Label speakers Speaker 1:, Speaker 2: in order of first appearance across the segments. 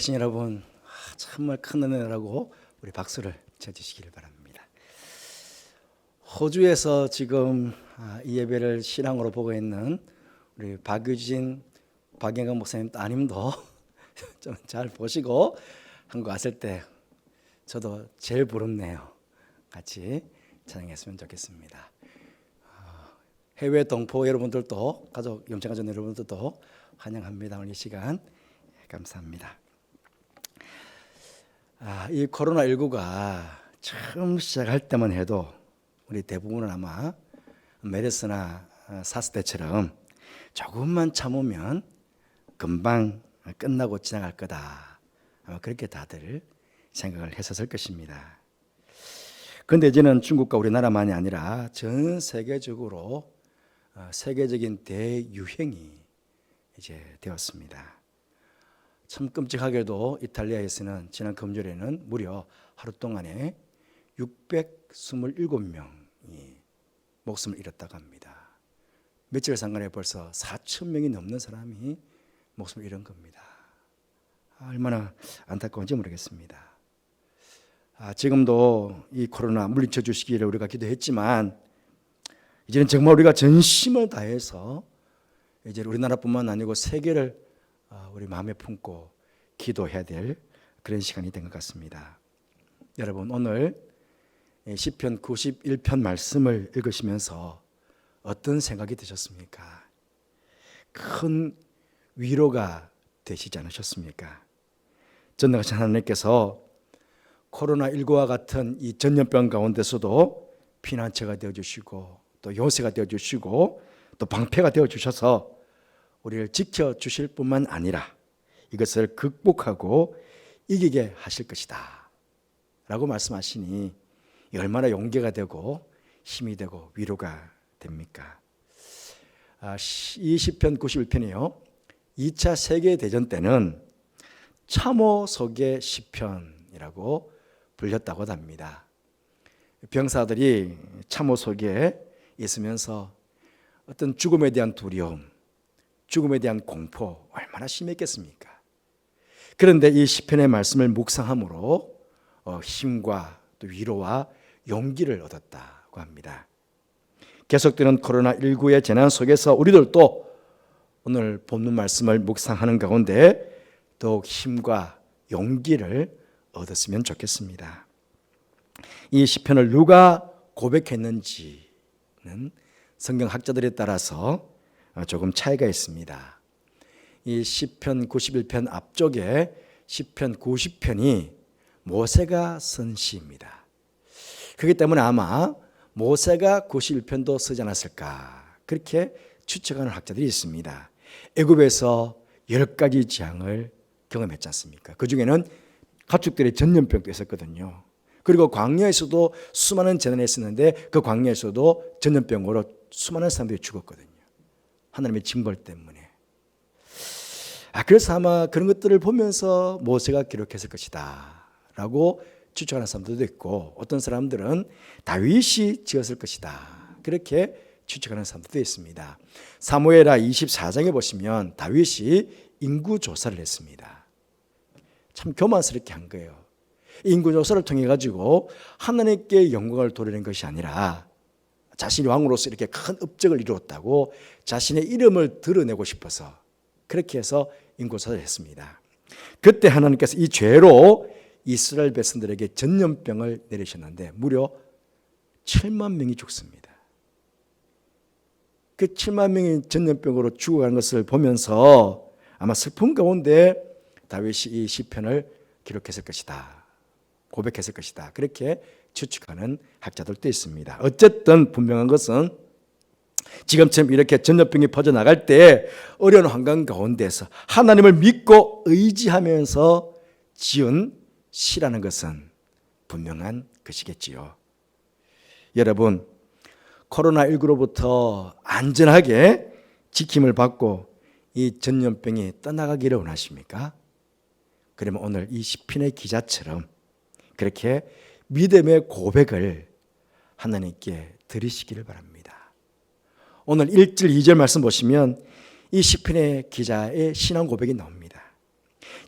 Speaker 1: 계신 여러분, 정말 큰 은혜라고 우리 박수를 쳐주시기를 바랍니다. 호주에서 지금 이 예배를 신앙으로 보고 있는 우리 박유진, 박영건 목사님 따님도 좀 잘 보시고 한국 왔을 때 저도 제일 부럽네요. 같이 찬양했으면 좋겠습니다. 해외 동포 여러분들도, 가족, 영천가족 여러분들도 환영합니다. 오늘 이 시간 감사합니다. 이 코로나19가 처음 시작할 때만 해도 우리 대부분은 아마 메르스나 사스 때처럼 조금만 참으면 금방 끝나고 지나갈 거다, 아마 그렇게 다들 생각을 했었을 것입니다. 그런데 이제는 중국과 우리나라만이 아니라 전 세계적으로 세계적인 대유행이 이제 되었습니다. 참 끔찍하게도 이탈리아에서는 지난 금요일에는 무려 하루 동안에 627명이 목숨을 잃었다고 합니다. 며칠 상간에 벌써 4,000명이 넘는 사람이 목숨을 잃은 겁니다. 얼마나 안타까운지 모르겠습니다. 지금도 이 코로나 물리쳐 주시기를 우리가 기도했지만 이제는 정말 우리가 전심을 다해서 이제 우리나라뿐만 아니고 세계를 우리 마음에 품고 기도해야 될 그런 시간이 된 것 같습니다. 여러분, 오늘 시편 91편 말씀을 읽으시면서 어떤 생각이 드셨습니까? 큰 위로가 되시지 않으셨습니까? 전능하신 하나님께서 코로나19와 같은 이 전염병 가운데서도 피난처가 되어주시고 또 요새가 되어주시고 또 방패가 되어주셔서 우리를 지켜주실 뿐만 아니라 이것을 극복하고 이기게 하실 것이다 라고 말씀하시니 얼마나 용기가 되고 힘이 되고 위로가 됩니까? 이 시편 91편이요, 2차 세계대전 때는 참호 속의 시편이라고 불렸다고 합니다. 병사들이 참호 속에 있으면서 어떤 죽음에 대한 두려움, 죽음에 대한 공포 얼마나 심했겠습니까? 그런데 이 시편의 말씀을 묵상함으로 힘과 또 위로와 용기를 얻었다고 합니다. 계속되는 코로나19의 재난 속에서 우리들도 오늘 본문 말씀을 묵상하는 가운데 더욱 힘과 용기를 얻었으면 좋겠습니다. 이 시편을 누가 고백했는지는 성경학자들에 따라서 조금 차이가 있습니다. 이 시편 91편 앞쪽에 시편 90편이 모세가 쓴 시입니다. 그렇기 때문에 아마 모세가 91편도 쓰지 않았을까, 그렇게 추측하는 학자들이 있습니다. 애굽에서 10가지 재앙을 경험했지 않습니까? 그 중에는 가축들의 전염병도 있었거든요. 그리고 광야에서도 수많은 재난이 있었는데 그 광야에서도 전염병으로 수많은 사람들이 죽었거든요. 하나님의 징벌 때문에. 그래서 아마 그런 것들을 보면서 모세가 기록했을 것이다 라고 추측하는 사람들도 있고, 어떤 사람들은 다윗이 지었을 것이다 그렇게 추측하는 사람들도 있습니다. 사무엘하 24장에 보시면 다윗이 인구조사를 했습니다. 참 교만스럽게 한 거예요. 인구조사를 통해 가지고 하나님께 영광을 돌리는 것이 아니라 자신이 왕으로서 이렇게 큰 업적을 이루었다고 자신의 이름을 드러내고 싶어서 그렇게 해서 인구조사를 했습니다. 그때 하나님께서 이 죄로 이스라엘 백성들에게 전염병을 내리셨는데 무려 7만 명이 죽습니다. 그 7만 명이 전염병으로 죽어가는 것을 보면서 아마 슬픔 가운데 다윗이 이 시편을 기록했을 것이다, 고백했을 것이다, 그렇게 추측하는 학자들도 있습니다. 어쨌든 분명한 것은 지금처럼 이렇게 전염병이 퍼져나갈 때 어려운 환경 가운데서 하나님을 믿고 의지하면서 지은 시라는 것은 분명한 것이겠지요. 여러분, 코로나19로부터 안전하게 지킴을 받고 이 전염병이 떠나가기를 원하십니까? 그러면 오늘 이 시편의 기자처럼 그렇게 믿음의 고백을 하나님께 드리시기를 바랍니다. 오늘 1절 2절 말씀 보시면 이 시편의 기자의 신앙 고백이 나옵니다.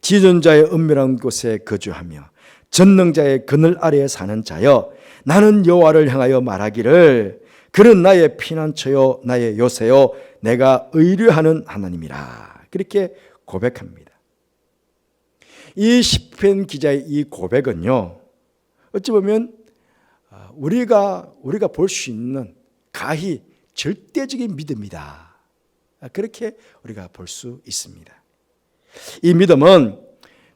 Speaker 1: 지존자의 은밀한 곳에 거주하며 전능자의 그늘 아래에 사는 자여, 나는 여호와를 향하여 말하기를 그는 나의 피난처요 나의 요새요 내가 의뢰하는 하나님이라. 그렇게 고백합니다. 이 시편 기자의 이 고백은요, 어찌 보면 우리가 볼 수 있는 가히 절대적인 믿음이다. 그렇게 우리가 볼 수 있습니다. 이 믿음은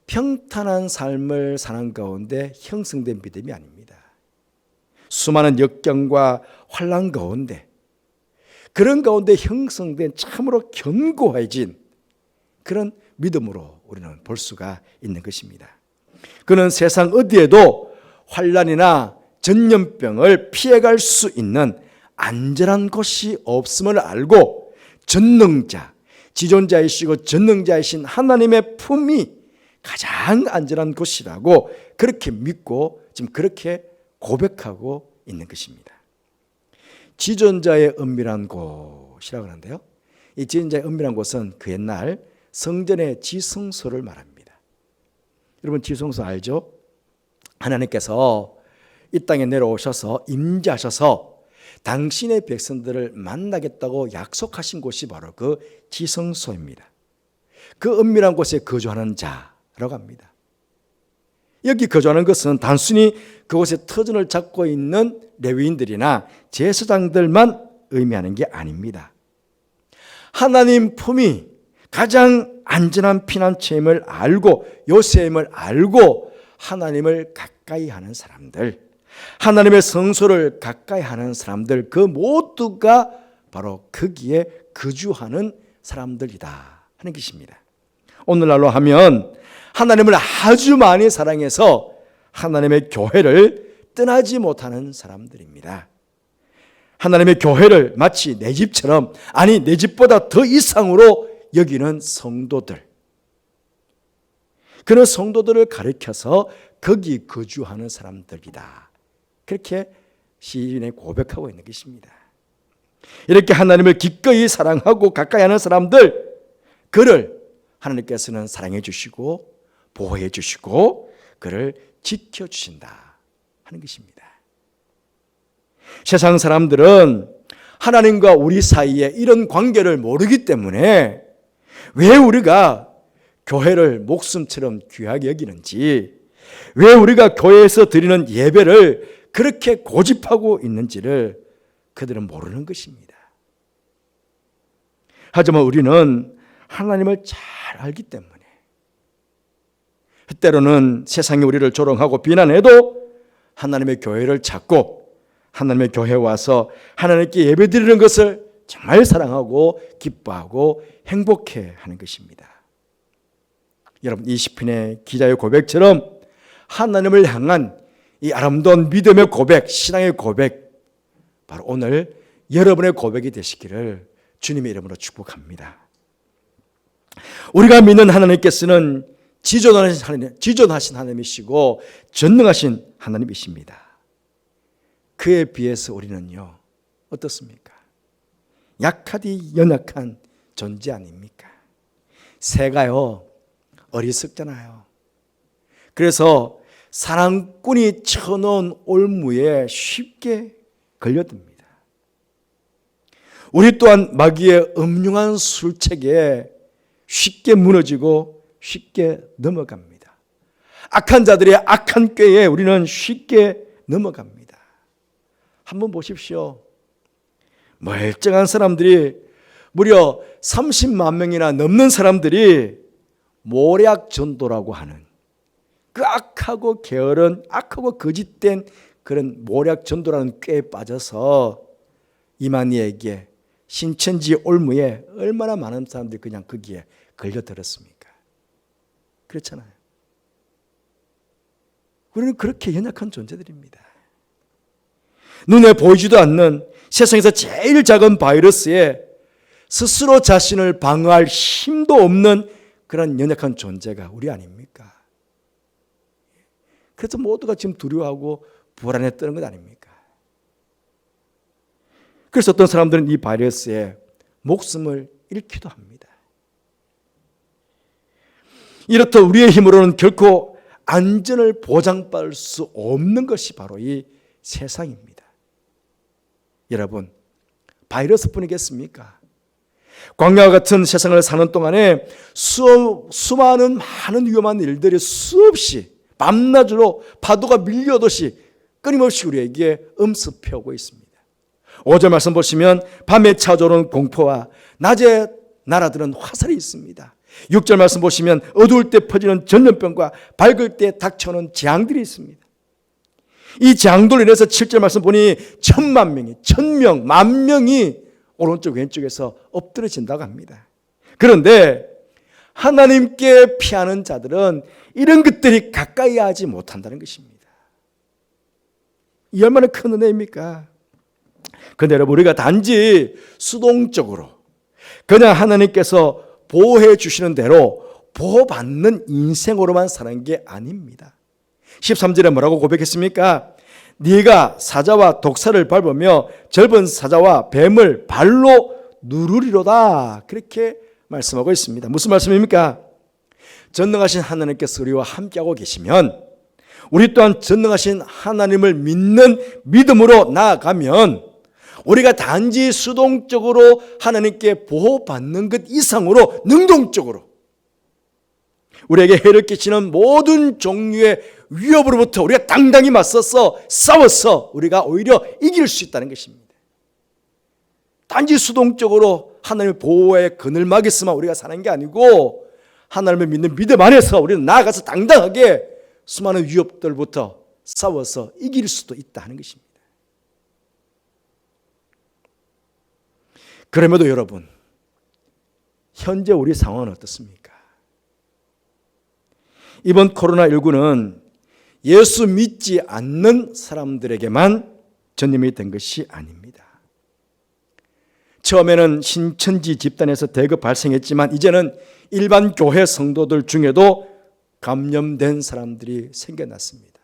Speaker 1: 평탄한 삶을 사는 가운데 형성된 믿음이 아닙니다. 수많은 역경과 환난 가운데, 그런 가운데 형성된 참으로 견고해진 그런 믿음으로 우리는 볼 수가 있는 것입니다. 그는 세상 어디에도 환난이나 전염병을 피해갈 수 있는 안전한 곳이 없음을 알고 전능자, 지존자이시고 전능자이신 하나님의 품이 가장 안전한 곳이라고 그렇게 믿고 지금 그렇게 고백하고 있는 것입니다. 지존자의 은밀한 곳이라고 하는데요, 이 지존자의 은밀한 곳은 그 옛날 성전의 지성소를 말합니다. 여러분, 지성소 알죠? 하나님께서 이 땅에 내려오셔서 임재하셔서 당신의 백성들을 만나겠다고 약속하신 곳이 바로 그 지성소입니다. 그 은밀한 곳에 거주하는 자라고 합니다. 여기 거주하는 것은 단순히 그곳에 터전을 잡고 있는 레위인들이나 제사장들만 의미하는 게 아닙니다. 하나님 품이 가장 안전한 피난처임을 알고, 요새임을 알고 하나님을 가까이 하는 사람들, 하나님의 성소를 가까이 하는 사람들, 그 모두가 바로 거기에 거주하는 사람들이다 하는 것입니다. 오늘날로 하면 하나님을 아주 많이 사랑해서 하나님의 교회를 떠나지 못하는 사람들입니다. 하나님의 교회를 마치 내 집처럼, 아니 내 집보다 더 이상으로 여기는 성도들, 그런 성도들을 가리켜서 거기 거주하는 사람들이다, 그렇게 시인이 고백하고 있는 것입니다. 이렇게 하나님을 기꺼이 사랑하고 가까이 하는 사람들, 그를 하나님께서는 사랑해 주시고 보호해 주시고 그를 지켜주신다 하는 것입니다. 세상 사람들은 하나님과 우리 사이에 이런 관계를 모르기 때문에 왜 우리가 교회를 목숨처럼 귀하게 여기는지, 왜 우리가 교회에서 드리는 예배를 그렇게 고집하고 있는지를 그들은 모르는 것입니다. 하지만 우리는 하나님을 잘 알기 때문에 때로는 세상이 우리를 조롱하고 비난해도 하나님의 교회를 찾고 하나님의 교회에 와서 하나님께 예배드리는 것을 정말 사랑하고 기뻐하고 행복해하는 것입니다. 여러분, 이 시편의 기자의 고백처럼 하나님을 향한 이 아름다운 믿음의 고백, 신앙의 고백, 바로 오늘 여러분의 고백이 되시기를 주님의 이름으로 축복합니다. 우리가 믿는 하나님께서는 지존하신 하나님이시고 전능하신 하나님이십니다. 그에 비해서 우리는요, 어떻습니까? 약하디 연약한 존재 아닙니까? 새가요, 어리석잖아요. 그래서 사랑꾼이 쳐놓은 올무에 쉽게 걸려듭니다. 우리 또한 마귀의 음흉한 술책에 쉽게 무너지고 쉽게 넘어갑니다. 악한 자들의 악한 꾀에 우리는 쉽게 넘어갑니다. 한번 보십시오. 멀쩡한 사람들이, 무려 30만 명이나 넘는 사람들이 모략 전도라고 하는 그 악하고 게으른, 악하고 거짓된 그런 모략 전도라는 꾀에 빠져서 이만희에게 신천지 올무에 얼마나 많은 사람들이 그냥 거기에 걸려들었습니까? 그렇잖아요. 우리는 그렇게 연약한 존재들입니다. 눈에 보이지도 않는 세상에서 제일 작은 바이러스에 스스로 자신을 방어할 힘도 없는 그런 연약한 존재가 우리 아닙니까? 그래서 모두가 지금 두려워하고 불안에 떠는 것 아닙니까? 그래서 어떤 사람들은 이 바이러스에 목숨을 잃기도 합니다. 이렇다 우리의 힘으로는 결코 안전을 보장받을 수 없는 것이 바로 이 세상입니다. 여러분, 바이러스뿐이겠습니까? 광야와 같은 세상을 사는 동안에 수많은 많은 위험한 일들이 수없이 밤낮으로 파도가 밀려오듯이 끊임없이 우리에게 엄습해오고 있습니다. 5절 말씀 보시면 밤에 찾아오는 공포와 낮에 날아드는 화살이 있습니다. 6절 말씀 보시면 어두울 때 퍼지는 전염병과 밝을 때 닥쳐오는 재앙들이 있습니다. 이 재앙들로 인해서 7절 말씀 보니 1,000만 명이 1,000명, 10,000명이 오른쪽 왼쪽에서 엎드러진다고 합니다. 그런데 하나님께 피하는 자들은 이런 것들이 가까이 하지 못한다는 것입니다. 이 얼마나 큰 은혜입니까? 그런데 여러분, 우리가 단지 수동적으로 그냥 하나님께서 보호해 주시는 대로 보호받는 인생으로만 사는 게 아닙니다. 13절에 뭐라고 고백했습니까? 네가 사자와 독사를 밟으며 젊은 사자와 뱀을 발로 누르리로다. 그렇게 말씀하고 있습니다. 무슨 말씀입니까? 전능하신 하나님께서 우리와 함께하고 계시면 우리 또한 전능하신 하나님을 믿는 믿음으로 나아가면 우리가 단지 수동적으로 하나님께 보호받는 것 이상으로 능동적으로 우리에게 해를 끼치는 모든 종류의 위협으로부터 우리가 당당히 맞서서 싸워서 우리가 오히려 이길 수 있다는 것입니다. 단지 수동적으로 하나님의 보호의 그늘막에서만 우리가 사는 게 아니고 하나님을 믿는 믿음 안에서 우리는 나아가서 당당하게 수많은 위협들부터 싸워서 이길 수도 있다 하는 것입니다. 그럼에도 여러분, 현재 우리 상황은 어떻습니까? 이번 코로나19는 예수 믿지 않는 사람들에게만 전염이 된 것이 아닙니다. 처음에는 신천지 집단에서 대거 발생했지만 이제는 일반 교회 성도들 중에도 감염된 사람들이 생겨났습니다.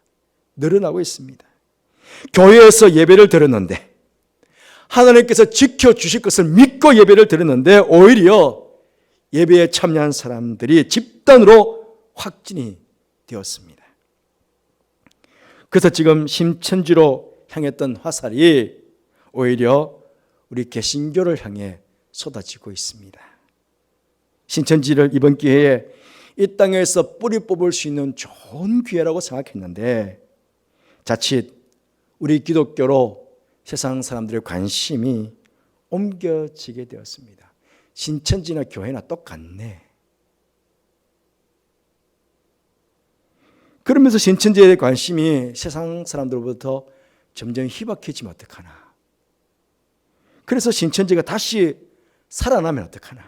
Speaker 1: 늘어나고 있습니다. 교회에서 예배를 드렸는데 하나님께서 지켜주실 것을 믿고 예배를 드렸는데 오히려 예배에 참여한 사람들이 집단으로 확진이 되었습니다. 그래서 지금 신천지로 향했던 화살이 오히려 우리 개신교를 향해 쏟아지고 있습니다. 신천지를 이번 기회에 이 땅에서 뿌리 뽑을 수 있는 좋은 기회라고 생각했는데 자칫 우리 기독교로 세상 사람들의 관심이 옮겨지게 되었습니다. 신천지나 교회나 똑같네. 그러면서 신천지에 대한 관심이 세상 사람들로부터 점점 희박해지면 어떡하나. 그래서 신천지가 다시 살아나면 어떡하나.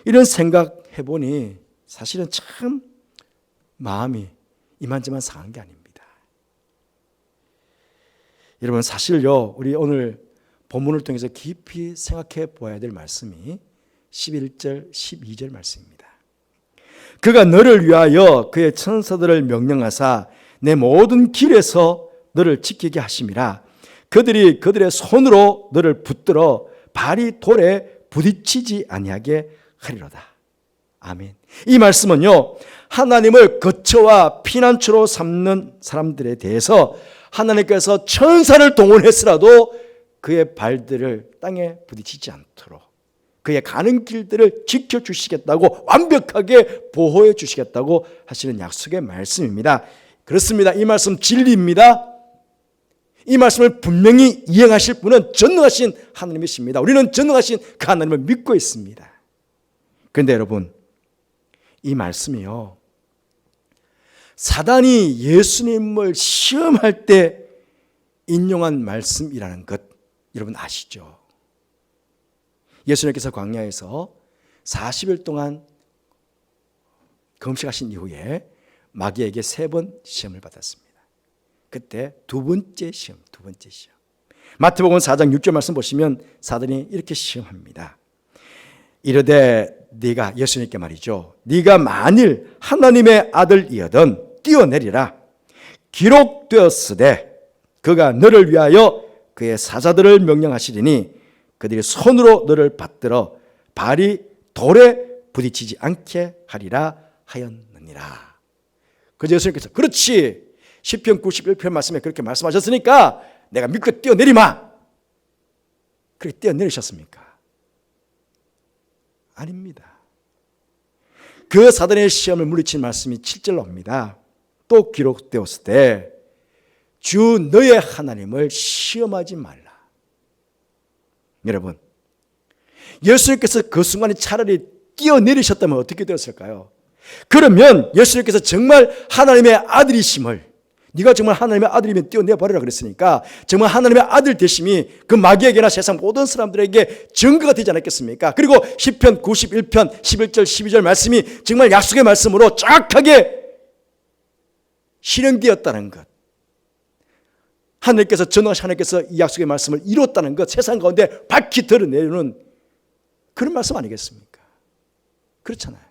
Speaker 1: 이런 생각해보니 사실은 참 마음이 이만저만 상한 게 아닙니다. 여러분, 사실요, 우리 오늘 본문을 통해서 깊이 생각해 보아야 될 말씀이 11절, 12절 말씀입니다. 그가 너를 위하여 그의 천사들을 명령하사 내 모든 길에서 너를 지키게 하심이라. 그들이 그들의 손으로 너를 붙들어 발이 돌에 부딪히지 아니하게 하리로다. 아멘. 이 말씀은요, 하나님을 거처와 피난처로 삼는 사람들에 대해서 하나님께서 천사를 동원했으라도 그의 발들을 땅에 부딪히지 않도록 그의 가는 길들을 지켜주시겠다고, 완벽하게 보호해 주시겠다고 하시는 약속의 말씀입니다. 그렇습니다. 이 말씀 진리입니다. 이 말씀을 분명히 이행하실 분은 전능하신 하나님이십니다. 우리는 전능하신 그 하나님을 믿고 있습니다. 그런데 여러분, 이 말씀이요, 사단이 예수님을 시험할 때 인용한 말씀이라는 것 여러분 아시죠? 예수님께서 광야에서 40일 동안 금식하신 이후에 마귀에게 3번 시험을 받았습니다. 그때 두 번째 시험. 마태복음 4장 6절 말씀 보시면 사단이 이렇게 시험합니다. 이르되 네가, 예수님께 말이죠, 네가 만일 하나님의 아들이거든 뛰어내리라. 기록되었으되 그가 너를 위하여 그의 사자들을 명령하시리니 그들이 손으로 너를 받들어 발이 돌에 부딪히지 않게 하리라 하였느니라. 그래서 예수님께서 그렇지, 시편 91편 말씀에 그렇게 말씀하셨으니까 내가 믿고 뛰어내리마. 그렇게 뛰어내리셨습니까? 아닙니다. 그 사단의 시험을 물리친 말씀이 7절로 옵니다. 또 기록되었을 때 주 너의 하나님을 시험하지 말라. 여러분, 예수님께서 그 순간에 차라리 뛰어내리셨다면 어떻게 되었을까요? 그러면 예수님께서 정말 하나님의 아들이심을, 네가 정말 하나님의 아들이면 뛰어내버리라 그랬으니까 정말 하나님의 아들 되심이 그 마귀에게나 세상 모든 사람들에게 증거가 되지 않았겠습니까? 그리고 시편 91편 11절 12절 말씀이 정말 약속의 말씀으로 정확하게 실행되었다는 것, 하나님께서 전능하신 하나님께서 이 약속의 말씀을 이뤘다는 것, 세상 가운데 밝히 드러내는 그런 말씀 아니겠습니까? 그렇잖아요.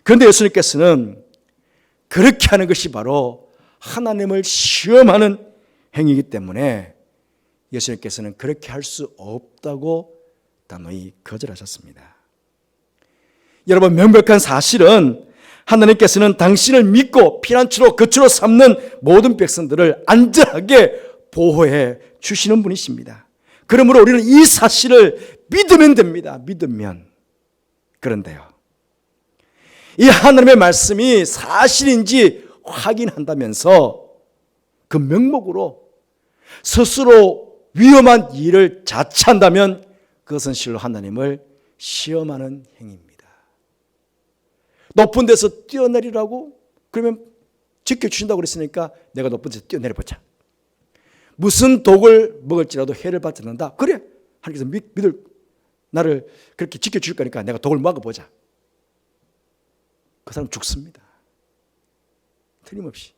Speaker 1: 그런데 예수님께서는 그렇게 하는 것이 바로 하나님을 시험하는 행위이기 때문에 예수님께서는 그렇게 할 수 없다고 단호히 거절하셨습니다. 여러분, 명백한 사실은 하나님께서는 당신을 믿고 피난처로 거처로 삼는 모든 백성들을 안전하게 보호해 주시는 분이십니다. 그러므로 우리는 이 사실을 믿으면 됩니다. 믿으면. 그런데요, 이 하나님의 말씀이 사실인지 확인한다면서 그 명목으로 스스로 위험한 일을 자처한다면 그것은 실로 하나님을 시험하는 행위입니다. 높은 데서 뛰어내리라고? 그러면 지켜주신다고 그랬으니까 내가 높은 데서 뛰어내려보자. 무슨 독을 먹을지라도 해를 받지 않는다. 그래, 하나님께서 믿을 나를 그렇게 지켜줄 거니까 내가 독을 먹어보자. 그 사람 죽습니다. 틀림없이.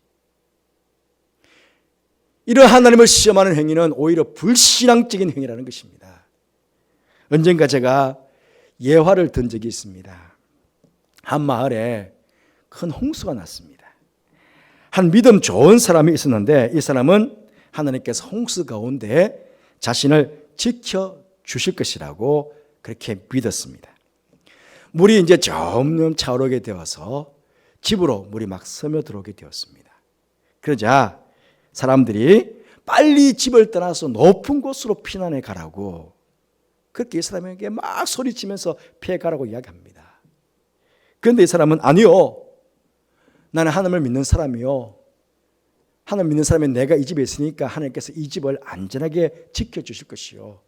Speaker 1: 이런 하나님을 시험하는 행위는 오히려 불신앙적인 행위라는 것입니다. 언젠가 제가 예화를 든 적이 있습니다. 한 마을에 큰 홍수가 났습니다. 한 믿음 좋은 사람이 있었는데 이 사람은 하나님께서 홍수 가운데 자신을 지켜주실 것이라고 그렇게 믿었습니다. 물이 이제 점점 차오르게 되어서 집으로 물이 막 스며들어오게 되었습니다. 그러자 사람들이 빨리 집을 떠나서 높은 곳으로 피난해 가라고 그렇게 이 사람에게 막 소리치면서 피해 가라고 이야기합니다. 그런데 이 사람은 아니요, 나는 하나님을 믿는 사람이요, 하나님 믿는 사람이 내가 이 집에 있으니까 하나님께서 이 집을 안전하게 지켜주실 것이요,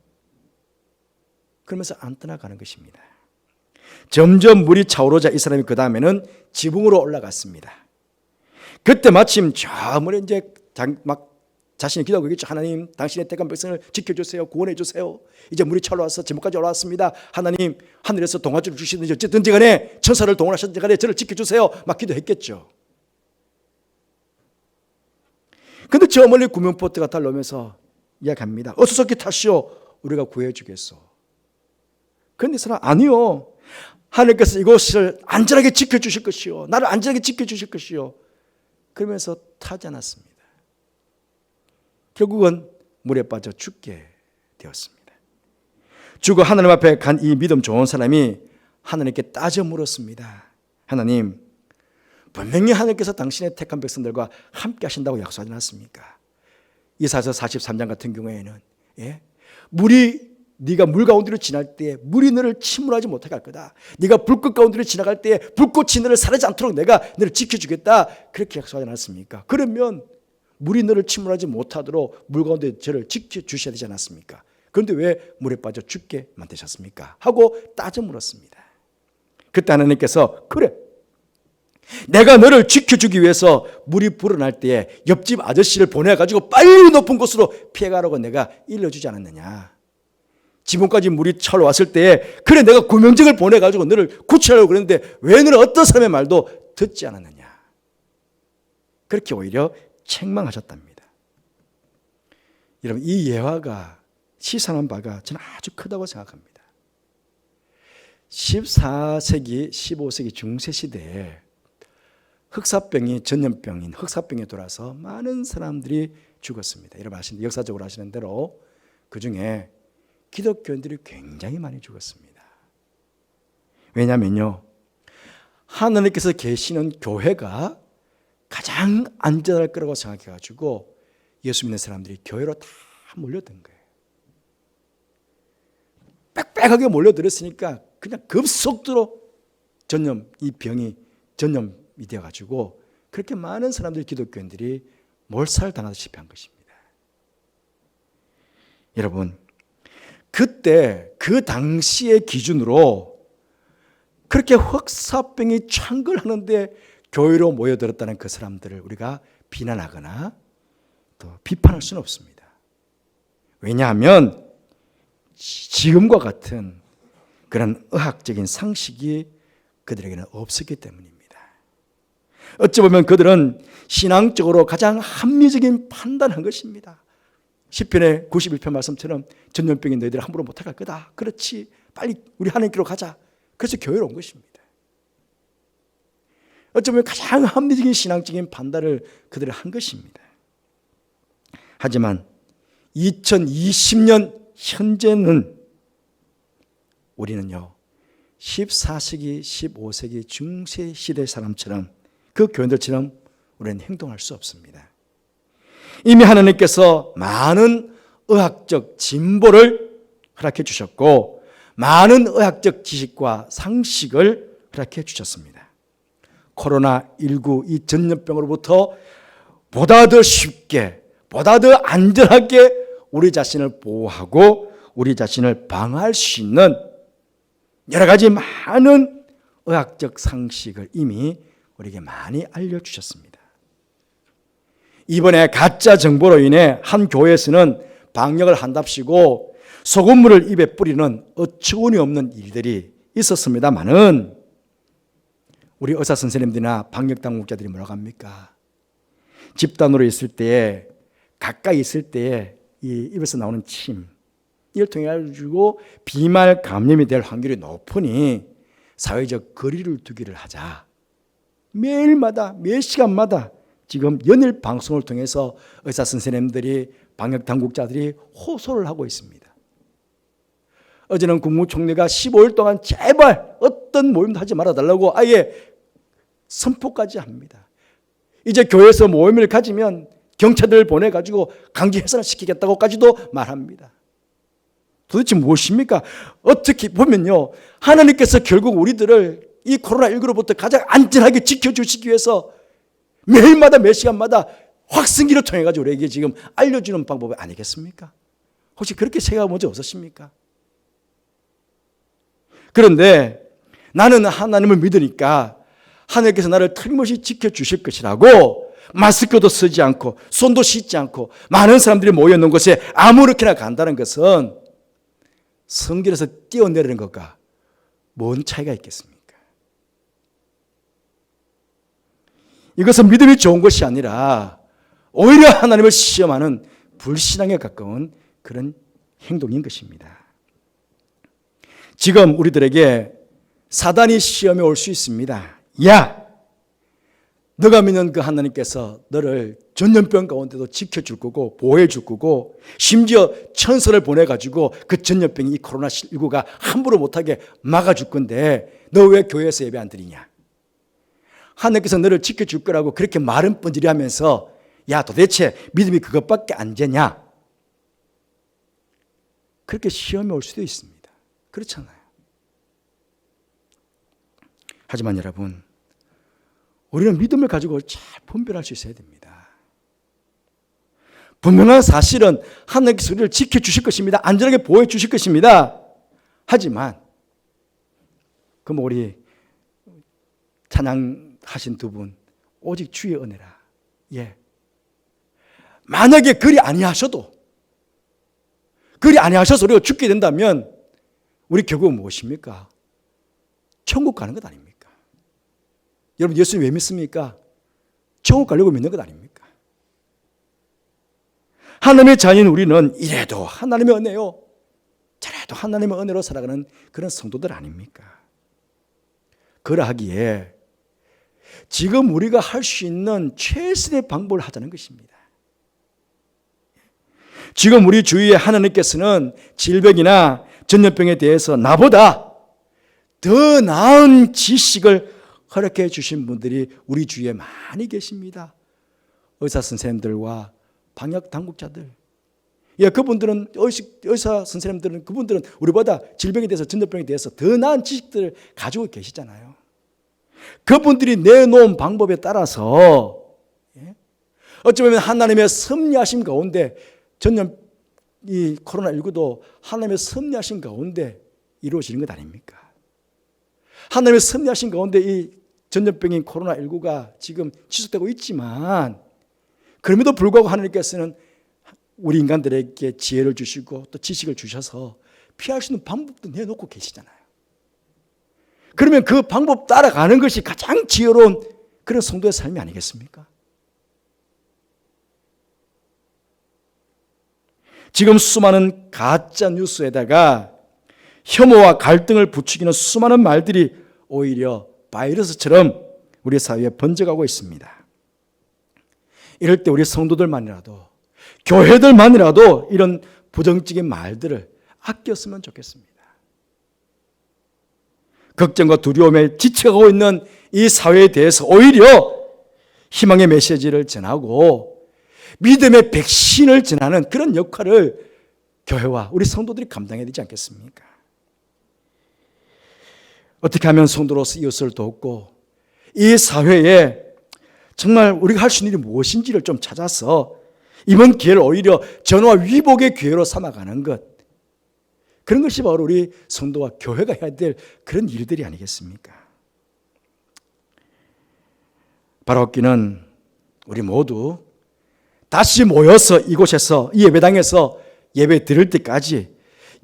Speaker 1: 그러면서 안 떠나가는 것입니다. 점점 물이 차오르자 이 사람이 그 다음에는 지붕으로 올라갔습니다. 그때 마침 저 물에 이제 막 자신이 기도하고 있겠죠. 하나님, 당신의 택한 백성을 지켜주세요. 구원해 주세요. 이제 물이 차올라와서 지붕까지 올라왔습니다. 하나님, 하늘에서 동화줄을 주시든지 어쨌든지 간에 천사를 동원하셨든지 간에 저를 지켜주세요. 막 기도했겠죠. 그런데 저 멀리 구명보트가 달려오면서 이야기합니다. 어수선히 타시오. 우리가 구해주겠소. 그런데 이 사람 아니요, 하나님께서 이곳을 안전하게 지켜주실 것이요, 나를 안전하게 지켜주실 것이요, 그러면서 타지 않았습니다. 결국은 물에 빠져 죽게 되었습니다. 죽어 하나님 앞에 간 이 믿음 좋은 사람이 하나님께 따져 물었습니다. 하나님, 분명히 하나님께서 당신의 택한 백성들과 함께 하신다고 약속하지 않았습니까? 이사야서 43장 같은 경우에는 물이 네가 물 가운데로 지날 때 물이 너를 침몰하지 못하게 할 거다. 네가 불꽃 가운데로 지나갈 때 불꽃이 너를 사라지지 않도록 내가 너를 지켜주겠다. 그렇게 약속하지 않았습니까? 그러면 물이 너를 침몰하지 못하도록 물 가운데 저를 지켜주셔야 되지 않았습니까? 그런데 왜 물에 빠져 죽게 만드셨습니까? 하고 따져 물었습니다. 그때 하나님께서 그래, 내가 너를 지켜주기 위해서 물이 불어날 때에 옆집 아저씨를 보내가지고 빨리 높은 곳으로 피해가라고 내가 일러주지 않았느냐. 지붕까지 물이 차올라왔을 때에 그래, 내가 구명정을 보내가지고 너를 구출하려고 그랬는데 왜 너는 어떤 사람의 말도 듣지 않았느냐. 그렇게 오히려 책망하셨답니다. 여러분, 이 예화가 시사하는 바가 저는 아주 크다고 생각합니다. 14세기, 15세기 중세 시대에 흑사병이 전염병인 흑사병에 돌아서 많은 사람들이 죽었습니다. 여러분 역사적으로 아시는 대로 그 중에 기독교인들이 굉장히 많이 죽었습니다. 왜냐하면요, 하나님께서 계시는 교회가 가장 안전할 거라고 생각해가지고 예수 믿는 사람들이 교회로 다 몰려든 거예요. 빽빽하게 몰려들었으니까 그냥 급속도로 이 병이 전염이 되어가지고 그렇게 많은 사람들이, 기독교인들이 몰살당하다시피 한 것입니다. 여러분, 그때 그 당시의 기준으로 그렇게 흑사병이 창궐하는데 교회로 모여들었다는 그 사람들을 우리가 비난하거나 또 비판할 수는 없습니다. 왜냐하면 지금과 같은 그런 의학적인 상식이 그들에게는 없었기 때문입니다. 어찌 보면 그들은 신앙적으로 가장 합리적인 판단을 한 것입니다. 시편의 91편 말씀처럼 전염병이 너희들 함부로 못할 거다. 그렇지, 빨리 우리 하나님께로 가자. 그래서 교회로 온 것입니다. 어쩌면 가장 합리적인 신앙적인 판단을 그들이 한 것입니다. 하지만 2020년 현재는 우리는요, 14세기, 15세기 중세 시대 사람처럼, 그 교인들처럼 우리는 행동할 수 없습니다. 이미 하나님께서 많은 의학적 진보를 허락해 주셨고 많은 의학적 지식과 상식을 허락해 주셨습니다. 코로나19 이 전염병으로부터 보다 더 쉽게, 보다 더 안전하게 우리 자신을 보호하고 우리 자신을 방어할 수 있는 여러 가지 많은 의학적 상식을 이미 우리에게 많이 알려주셨습니다. 이번에 가짜 정보로 인해 한 교회에서는 방역을 한답시고 소금물을 입에 뿌리는 어처구니 없는 일들이 있었습니다마는 우리 의사 선생님들이나 방역 당국자들이 뭐라고 합니까? 집단으로 있을 때에, 가까이 있을 때에 이 입에서 나오는 침, 이걸 통해 가지고 비말 감염이 될 확률이 높으니 사회적 거리를 두기를 하자. 매일마다, 매 시간마다 지금 연일 방송을 통해서 의사 선생님들이, 방역 당국자들이 호소를 하고 있습니다. 어제는 국무총리가 15일 동안 제발 어떤 모임도 하지 말아달라고 아예 선포까지 합니다. 이제 교회에서 모임을 가지면 경찰들을 보내가지고 강제 해산을 시키겠다고까지도 말합니다. 도대체 무엇입니까? 어떻게 보면요, 하나님께서 결국 우리들을 이 코로나19로부터 가장 안전하게 지켜주시기 위해서 매일마다 매 시간마다 확성기를 통해 가지고 우리에게 지금 알려주는 방법이 아니겠습니까? 혹시 그렇게 생각해 본 적 없으십니까? 그런데 나는 하나님을 믿으니까 하나님께서 나를 틀림없이 지켜주실 것이라고 마스크도 쓰지 않고 손도 씻지 않고 많은 사람들이 모여있는 곳에 아무렇게나 간다는 것은 성길에서 뛰어내리는 것과 뭔 차이가 있겠습니까? 이것은 믿음이 좋은 것이 아니라 오히려 하나님을 시험하는 불신앙에 가까운 그런 행동인 것입니다. 지금 우리들에게 사단이 시험에 올 수 있습니다. 야, 너가 믿는 그 하나님께서 너를 전염병 가운데도 지켜줄 거고 보호해 줄 거고 심지어 천사를 보내가지고 그 전염병이, 이 코로나19가 함부로 못하게 막아줄 건데 너 왜 교회에서 예배 안 드리냐? 하나님께서 너를 지켜줄 거라고 그렇게 말은 뻔질이 하면서 야, 도대체 믿음이 그것밖에 안 되냐? 그렇게 시험이 올 수도 있습니다. 그렇잖아요. 하지만 여러분, 우리는 믿음을 가지고 잘 분별할 수 있어야 됩니다. 분명한 사실은 하나님께서 우리를 지켜주실 것입니다. 안전하게 보호해 주실 것입니다. 하지만 그럼 우리 찬양하신 두 분, 오직 주의 은혜라. 예. 만약에 그리 아니하셔도, 그리 아니하셔서 우리가 죽게 된다면 우리 결국은 무엇입니까? 천국 가는 것 아닙니까? 여러분, 예수님 왜 믿습니까? 천국 가려고 믿는 것 아닙니까? 하나님의 자녀인 우리는 이래도 하나님의 은혜요, 저래도 하나님의 은혜로 살아가는 그런 성도들 아닙니까? 그러하기에 지금 우리가 할 수 있는 최선의 방법을 하자는 것입니다. 지금 우리 주위에 하나님께서는 질병이나 전염병에 대해서 나보다 더 나은 지식을 허락해 주신 분들이 우리 주위에 많이 계십니다. 의사 선생님들과 방역 당국자들. 예, 그분들은 의사 선생님들은 그분들은 우리보다 질병에 대해서 전염병에 대해서 더 나은 지식들을 가지고 계시잖아요. 그분들이 내놓은 방법에 따라서 어쩌면 하나님의 섭리하심 가운데 전염 이 코로나19도 하나님의 섭리하심 가운데 이루어지는 것 아닙니까? 하나님의 섭리하심 가운데 이 전염병인 코로나19가 지금 지속되고 있지만 그럼에도 불구하고 하나님께서는 우리 인간들에게 지혜를 주시고 또 지식을 주셔서 피할 수 있는 방법도 내놓고 계시잖아요. 그러면 그 방법 따라가는 것이 가장 지혜로운 그런 성도의 삶이 아니겠습니까? 지금 수많은 가짜 뉴스에다가 혐오와 갈등을 부추기는 수많은 말들이 오히려 바이러스처럼 우리 사회에 번져가고 있습니다. 이럴 때 우리 성도들만이라도 교회들만이라도 이런 부정적인 말들을 아꼈으면 좋겠습니다. 걱정과 두려움에 지쳐가고 있는 이 사회에 대해서 오히려 희망의 메시지를 전하고 믿음의 백신을 전하는 그런 역할을 교회와 우리 성도들이 감당해야 되지 않겠습니까? 어떻게 하면 성도로서 이웃을 돕고 이 사회에 정말 우리가 할 수 있는 일이 무엇인지를 좀 찾아서 이번 기회를 오히려 전화 위복의 기회로 삼아가는 것, 그런 것이 바로 우리 성도와 교회가 해야 될 그런 일들이 아니겠습니까? 바라옵기는 우리 모두 다시 모여서 이곳에서 이 예배당에서 예배 드릴 때까지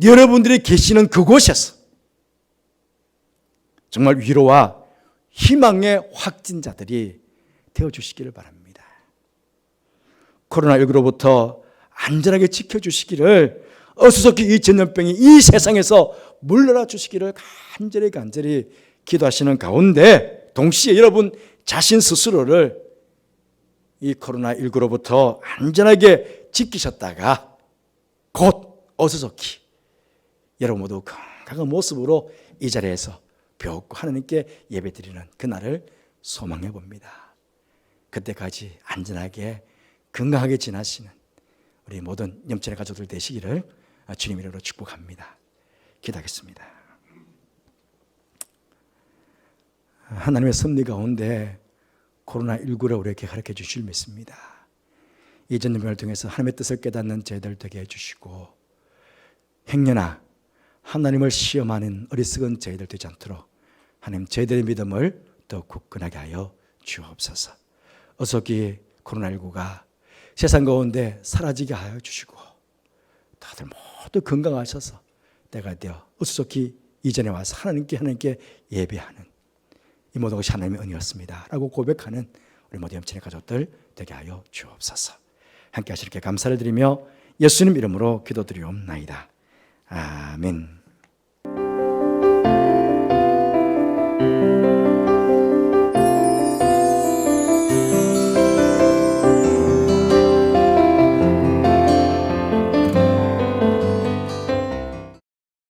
Speaker 1: 여러분들이 계시는 그곳에서 정말 위로와 희망의 확진자들이 되어주시기를 바랍니다. 코로나19로부터 안전하게 지켜주시기를 어수선히 이 전염병이 이 세상에서 물러나 주시기를 간절히 기도하시는 가운데 동시에 여러분 자신 스스로를 이 코로나19로부터 안전하게 지키셨다가 곧 어수선히 여러분 모두 건강한 모습으로 이 자리에서 뵙고 하나님께 예배드리는 그날을 소망해 봅니다. 그때까지 안전하게 건강하게 지나시는 우리 모든 염전의 가족들 되시기를 주님 이름으로 축복합니다. 기도하겠습니다. 하나님의 섭리 가운데 코로나19를 우리에게 가르쳐 주실 믿습니다. 이 전염병을 통해서 하나님의 뜻을 깨닫는 저희들 되게 해주시고 행여나 하나님을 시험하는 어리석은 저희들 되지 않도록 하나님 저희들의 믿음을 더 굳건하게 하여 주옵소서. 어서기 코로나19가 세상 가운데 사라지게 하여 주시고 다들 모두 건강하셔서 때가 되어 어수선히 이전에 와서 하나님께 예배하는 이 모든 것이 하나님의 은혜였습니다 라고 고백하는 우리 모든 염친의 가족들 되게 하여 주옵소서. 함께 하시기에 감사를 드리며 예수님 이름으로 기도드리옵나이다. 아멘.